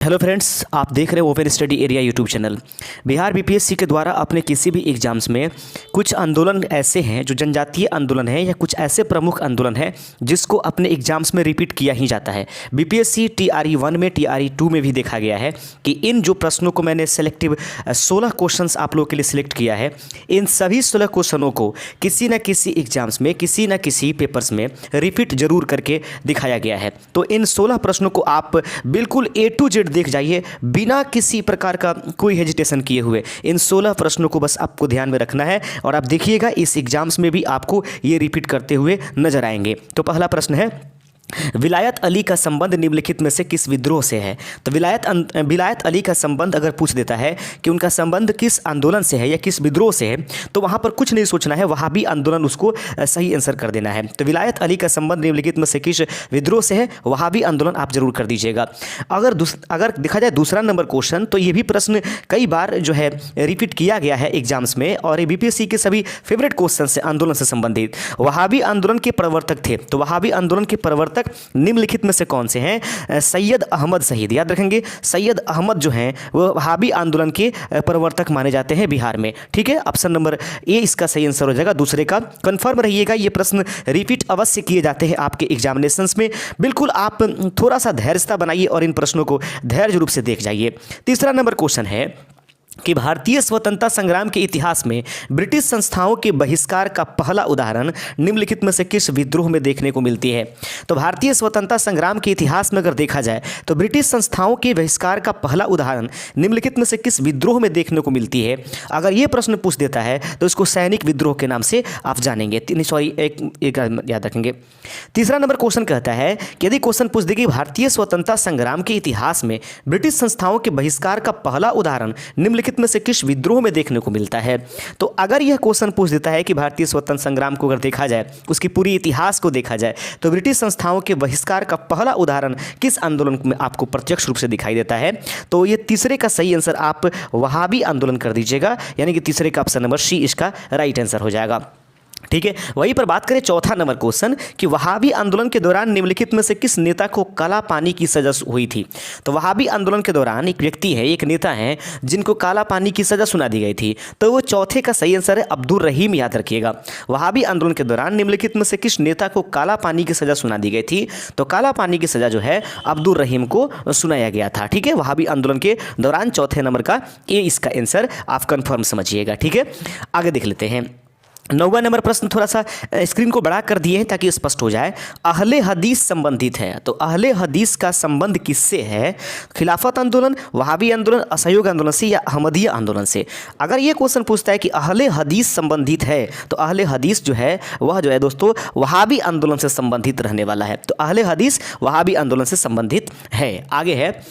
Hello friends, आप देख रहे हो open study area YouTube channel. Bihar BPSC के द्वारा अपने किसी भी एग्जाम्स में कुछ आंदोलन ऐसे हैं जो जनजातीय आंदोलन है या कुछ ऐसे प्रमुख आंदोलन है जिसको अपने एग्जाम्स में रिपीट किया ही जाता है। बीपीएससी TRE 1 में TRE 2 में भी देखा गया है कि इन जो प्रश्नों को मैंने सेलेक्टिव 16 क्वेश्चंस आप लोगों के लिए सिलेक्ट किया है, इन सभी 16 क्वेश्चनों को किसी न किसी एग्जाम्स में किसी न किसी पेपर्स में रिपीट जरूर करके दिखाया गया है। तो इन 16 प्रश्नों को आप बिल्कुल A to Z देख जाइए बिना किसी प्रकार का कोई हेजिटेशन किए हुए। इन 16 प्रश्नों को बस आपको ध्यान में रखना है और आप देखिएगा इस एग्जाम्स में भी आपको ये रिपीट करते हुए नजर आएंगे। तो पहला प्रश्न है, विलायत अली का संबंध निम्नलिखित में से किस विद्रोह से है? तो विलायत अली का संबंध अगर पूछ देता है कि उनका संबंध किस आंदोलन से है या किस विद्रोह से है, तो वहाँ पर कुछ नहीं सोचना है, वहाबी आंदोलन उसको सही आंसर कर देना है। तो विलायत अली का संबंध निम्नलिखित में से किस विद्रोह से है, वहाबी आंदोलन आप जरूर कर दीजिएगा। अगर देखा जाए दूसरा नंबर क्वेश्चन, तो ये भी प्रश्न कई बार जो है रिपीट किया गया है एग्जाम्स में और ये बीपीएससी के सभी फेवरेट क्वेश्चन से आंदोलन से संबंधित। वहाबी आंदोलन के प्रवर्तक थे, तो वहाबी आंदोलन के प्रवर्तक निम्नलिखित में से कौन से हैं? सैयद अहमद शहीद। याद रखेंगे, सैयद अहमद जो हैं वो वहाबी आंदोलन के प्रवर्तक माने जाते हैं बिहार में। ठीक है, ऑप्शन नंबर ए इसका सही आंसर हो जाएगा। दूसरे का कंफर्म रहिएगा, ये प्रश्न रिपीट अवश्य किए जाते हैं आपके एग्जामिनेशंस में। बिल्कुल आप थोड़ा सा धैर्यता बनाइए और इन प्रश्नों को धैर्य रूप से देख जाइए। तीसरा नंबर क्वेश्चन है कि भारतीय स्वतंत्रता संग्राम के इतिहास में ब्रिटिश संस्थाओं के बहिष्कार का पहला उदाहरण निम्नलिखित में से किस विद्रोह में देखने को मिलती है? तो भारतीय स्वतंत्रता संग्राम के इतिहास में अगर देखा जाए तो ब्रिटिश संस्थाओं के बहिष्कार का पहला उदाहरण निम्नलिखित में से किस विद्रोह में देखने को मिलती है? अगर ये प्रश्न पूछ देता है तो इसको सैनिक विद्रोह के नाम से आप जानेंगे। एक याद रखेंगे। तीसरा नंबर क्वेश्चन कहता है कि यदि क्वेश्चन पूछ दे कि भारतीय स्वतंत्रता संग्राम के इतिहास में ब्रिटिश संस्थाओं के बहिष्कार का पहला उदाहरण निम्नलिखित में से किस विद्रोह में देखने को मिलता है? तो अगर यह क्वेश्चन पूछ देता है कि भारतीय स्वतंत्रता संग्राम को अगर देखा जाए, उसकी पूरी इतिहास को देखा जाए, तो ब्रिटिश संस्थाओं के बहिष्कार का पहला उदाहरण किस आंदोलन में आपको प्रत्यक्ष रूप से दिखाई देता है? तो ये तीसरे का सही आंसर आप वहाबी आंदोलन कर दीजिएगा, यानी कि तीसरे का ऑप्शन नंबर सी इसका राइट आंसर हो जाएगा। ठीक है, वहीं पर बात करें चौथा नंबर क्वेश्चन कि वहाबी आंदोलन के दौरान निम्नलिखित में से किस नेता को काला पानी की सजा हुई थी? तो वहाबी आंदोलन के दौरान एक व्यक्ति है, एक नेता है जिनको काला पानी की सजा सुना दी गई थी। तो वो चौथे का सही आंसर है अब्दुल रहीम। याद रखिएगा, वहाबी आंदोलन के दौरान निम्नलिखित में से किस नेता को काला पानी की सजा सुना दी गई थी? तो काला पानी की सजा जो है अब्दुल रहीम को सुनाया गया था। ठीक है, वहाबी आंदोलन के दौरान चौथे नंबर का ए इसका आंसर आप कंफर्म समझिएगा। ठीक है, आगे देख लेते हैं। 9वां नंबर प्रश्न, थोड़ा सा स्क्रीन को बड़ा कर दिए हैं ताकि स्पष्ट हो जाए। अहले हदीस संबंधित है, तो अहले हदीस का संबंध किससे है? खिलाफत आंदोलन, वहाबी आंदोलन, असहयोग आंदोलन से या अहमदिया आंदोलन से? अगर ये क्वेश्चन पूछता है कि अहले हदीस संबंधित है, तो अहले हदीस जो है वह जो है दोस्तों वहाबी आंदोलन से संबंधित रहने वाला है। तो अहले हदीस वहाबी आंदोलन से संबंधित है। आगे है,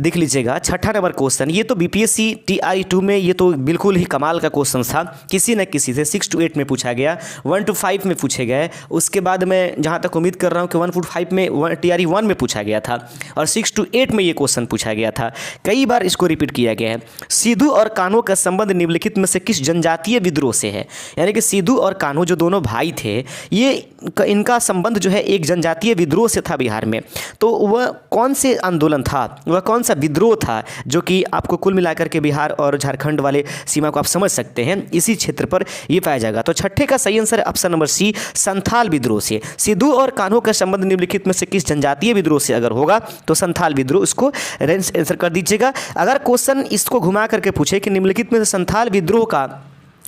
देख लीजिएगा छठा नंबर क्वेश्चन। ये तो बीपीएससी TRE 2 में ये तो बिल्कुल ही कमाल का क्वेश्चन था, किसी न किसी से 6 to 8 में पूछा गया, 1 to 5 में पूछे गए, उसके बाद मैं जहाँ तक उम्मीद कर रहा हूँ कि 1 to 5 में TRE 1 में पूछा गया था और 6 to 8 में ये क्वेश्चन पूछा गया था। कई बार इसको रिपीट किया गया है। सिद्धू और कान्हो का संबंध निम्नलिखित में से किस जनजातीय विद्रोह से है? यानी कि सिद्धू और कान्हो जो दोनों भाई थे, ये इनका संबंध जो है एक जनजातीय विद्रोह से था बिहार में। तो वह कौन से आंदोलन था, वह कौन सा विद्रोह था जो कि आपको कुल मिलाकर के बिहार और झारखंड वाले सीमा को आप समझ सकते हैं, इसी क्षेत्र पर यह पाया जाएगा। तो छठे का सही आंसर है ऑप्शन नंबर सी, संथाल विद्रोह से। सिद्धू और कान्हो का संबंध निम्नलिखित में से किस जनजातीय विद्रोह से अगर होगा तो संथाल विद्रोह, इसको आंसर कर दीजिएगा। अगर क्वेश्चन इसको घुमा करके पूछे कि निम्नलिखित में से संथाल विद्रोह का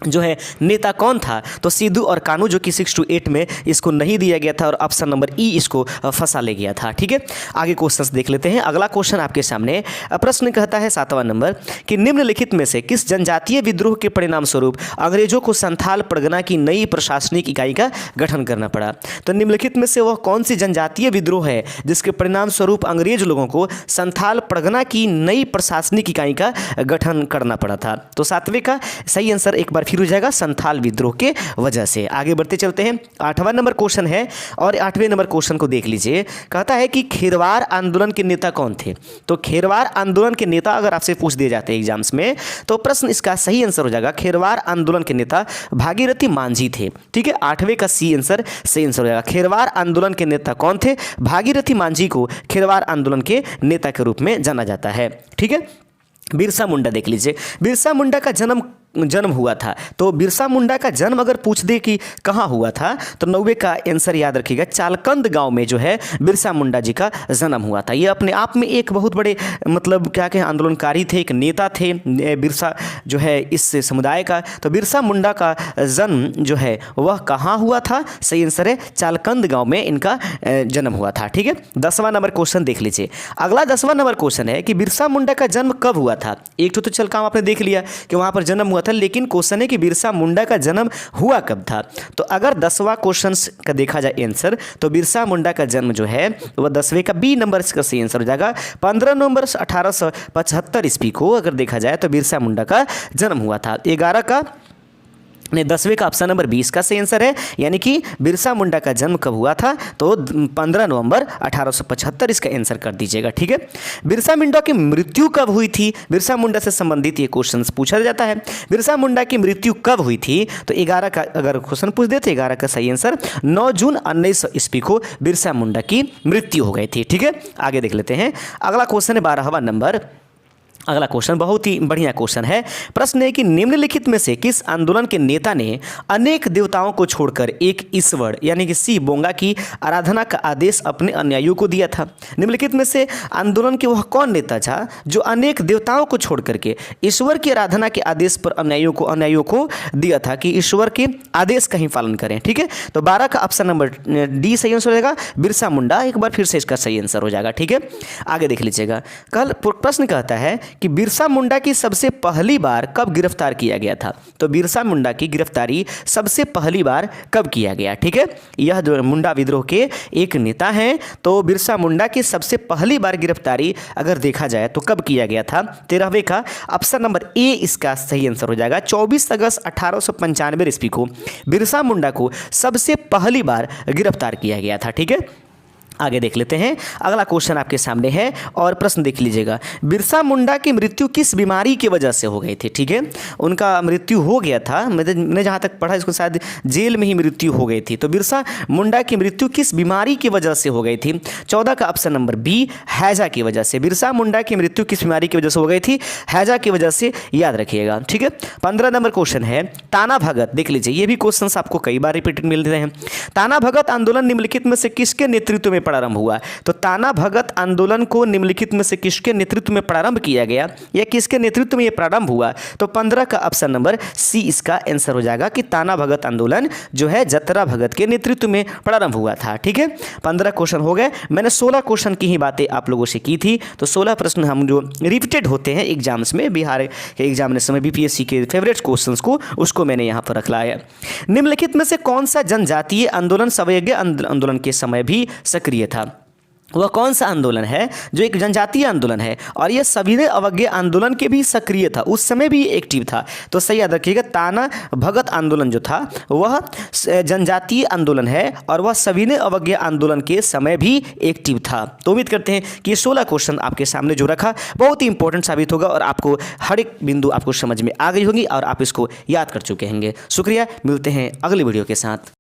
जो है नेता कौन था, तो सिद्धू और कान्हो, जो कि 6 to 8 में इसको नहीं दिया गया था और ऑप्शन नंबर ई इसको फंसा ले गया था। ठीक है, आगे क्वेश्चंस देख लेते हैं। अगला क्वेश्चन आपके सामने प्रश्न कहता है 7वां नंबर कि निम्नलिखित में से किस जनजातीय विद्रोह के परिणाम स्वरूप अंग्रेजों को संथाल परगना की नई प्रशासनिक इकाई का गठन करना पड़ा? तो निम्नलिखित में से वह कौन सी जनजातीय विद्रोह है जिसके परिणाम स्वरूप अंग्रेज लोगों को संथाल परगना की नई प्रशासनिक इकाई का गठन करना पड़ा था? तो 7वें का सही आंसर एक बार आखिर हो जाएगा संथाल विद्रोह के वजह से। आगे बढ़ते चलते हैं, 8वां नंबर क्वेश्चन है और 8वें नंबर क्वेश्चन को देख लीजिए। कहता है कि खेरवार आंदोलन के नेता कौन थे। तो खेरवार आंदोलन के नेता अगर आपसे पूछ दिए जाते हैं एग्जाम्स में तो प्रश्न इसका सही आंसर हो जाएगा खेरवार आंदोलन के नेता भागीरथी मांझी थे। ठीक है, 8वें का सी आंसर सही आंसर हो जाएगा। खेरवार आंदोलन के नेता कौन थे? भागीरथी मांझी को खेरवार आंदोलन के नेता के रूप में जाना जाता है। ठीक है, बिरसा मुंडा देख लीजिए। बिरसा मुंडा का जन्म हुआ था। तो बिरसा मुंडा का जन्म अगर पूछ दे कि कहाँ हुआ था तो 90 का आंसर याद रखिएगा, चालकंद गांव में जो है बिरसा मुंडा जी का जन्म हुआ था। ये अपने आप में एक बहुत बड़े मतलब क्या कहें आंदोलनकारी थे, एक नेता थे बिरसा जो है इस समुदाय का। तो बिरसा मुंडा का जन्म जो है वह कहाँ हुआ था? सही आंसर है चालकंद गाँव में इनका जन्म हुआ था। ठीक है, 10वां नंबर क्वेश्चन देख लीजिए। अगला 10वां नंबर क्वेश्चन है कि बिरसा मुंडा का जन्म कब हुआ था। एक तो चल काम आपने देख लिया कि वहाँ पर जन्म हुआ था, लेकिन क्वेश्चन है कि बिरसा मुंडा का जन्म हुआ कब था। तो अगर 10वां क्वेश्चन का देखा जाए आंसर तो बिरसा मुंडा का जन्म जो है वह 10वें का बी नंबर का सही आंसर हो जाएगा। 15 नवंबर 1875 ईस्वी को अगर देखा जाए तो बिरसा मुंडा का जन्म हुआ था। 11 का नहीं 10वें का ऑप्शन नंबर 20 का सही आंसर है, यानी कि बिरसा मुंडा का जन्म कब हुआ था तो 15 नवंबर 1875 इसका आंसर कर दीजिएगा। ठीक है, बिरसा मुंडा की मृत्यु कब हुई थी? बिरसा मुंडा से संबंधित ये क्वेश्चन पूछा जाता है। बिरसा मुंडा की मृत्यु कब हुई थी? तो 11 का अगर क्वेश्चन पूछ देते 11 का सही आंसर 9 जून 1900 ईस्वी को बिरसा मुंडा की मृत्यु हो गई थी। ठीक है, आगे देख लेते हैं। अगला क्वेश्चन है 12वां नंबर। अगला क्वेश्चन बहुत ही बढ़िया क्वेश्चन है। प्रश्न है कि निम्नलिखित में से किस आंदोलन के नेता ने अनेक देवताओं को छोड़कर एक ईश्वर यानी कि शिव बोंगा की आराधना का आदेश अपने अनुयायियों को दिया था? निम्नलिखित में से आंदोलन के वह कौन नेता था जो अनेक देवताओं को छोड़ करके ईश्वर की आराधना के आदेश पर अनुयायियों को दिया था कि ईश्वर के आदेश का ही पालन करें? ठीक है, तो 12 का ऑप्शन नंबर डी सही आंसर हो जाएगा, बिरसा मुंडा। एक बार फिर से इसका सही आंसर हो जाएगा। ठीक है, आगे देख लीजिएगा। कल प्रश्न कहता है कि बिरसा मुंडा की सबसे पहली बार कब गिरफ्तार किया गया था? तो बिरसा मुंडा की गिरफ्तारी सबसे पहली बार कब किया गया? ठीक है, यह जो मुंडा विद्रोह के एक नेता हैं, तो बिरसा मुंडा की सबसे पहली बार गिरफ्तारी अगर देखा जाए तो कब किया गया था? 13वें का ऑप्शन नंबर ए इसका सही आंसर हो जाएगा। 24 अगस्त 1895 ईस्वी को बिरसा मुंडा को सबसे पहली बार गिरफ्तार किया गया था। ठीक है, आगे देख लेते हैं। अगला क्वेश्चन आपके सामने है और प्रश्न देख लीजिएगा। बिरसा मुंडा की मृत्यु किस बीमारी की वजह से हो गई थी? ठीक है, उनका मृत्यु हो गया था, मैंने जहाँ तक पढ़ा इसको शायद जेल में ही मृत्यु हो गई थी। तो बिरसा मुंडा की मृत्यु किस बीमारी की वजह से हो गई थी? 14 का ऑप्शन नंबर बी हैजा की वजह से। बिरसा मुंडा की मृत्यु किस बीमारी की वजह से हो गई थी? हैजा की वजह से, याद रखिएगा। ठीक है, 15 नंबर क्वेश्चन है ताना भगत। देख लीजिए, ये भी क्वेश्चन आपको कई बार रिपीटेड मिल रहे हैं। ताना भगत आंदोलन निम्नलिखित में से किसके नेतृत्व में प्रारंभ हुआ? तो ताना भगत आंदोलन को निम्नलिखित में से किसके नेतृत्व में प्रारंभ किया गया या किसके नेतृत्व में यह प्रारंभ हुआ? तो 15 का ऑप्शन नंबर सी इसका आंसर हो जाएगा कि ताना भगत आंदोलन जो है जतरा भगत के नेतृत्व में प्रारंभ हुआ था। ठीक है, 15 क्वेश्चन हो गए। मैंने 16 क्वेश्चन की ही बातें आप लोगों से की थी। तो 16 प्रश्न हम जो रिपीटेड होते हैं एग्जाम्स में, बिहार के एग्जामिनेशन में बीपीएससी के फेवरेट क्वेश्चंस को उसको मैंने यहाँ पर रख लाया। निम्नलिखित में से कौन सा जनजातीय आंदोलन सवयज्ञ आंदोलन के समय भी सक्रिय था? वह कौन सा आंदोलन है जो एक जनजातीय आंदोलन है और यह सविनय अवज्ञा आंदोलन के भी सक्रिय था, उस समय भी एक्टिव था? तो सही याद रखिएगा, ताना भगत आंदोलन जो था वह जनजातीय आंदोलन है और वह सविनय अवज्ञा आंदोलन के समय भी एक्टिव था। तो उम्मीद करते हैं कि ये 16 क्वेश्चन आपके सामने जो रखा बहुत ही इंपॉर्टेंट साबित होगा और आपको हर एक बिंदु आपको समझ में आ गई होगी और आप इसको याद कर चुके होंगे। शुक्रिया, मिलते हैं अगले वीडियो के साथ।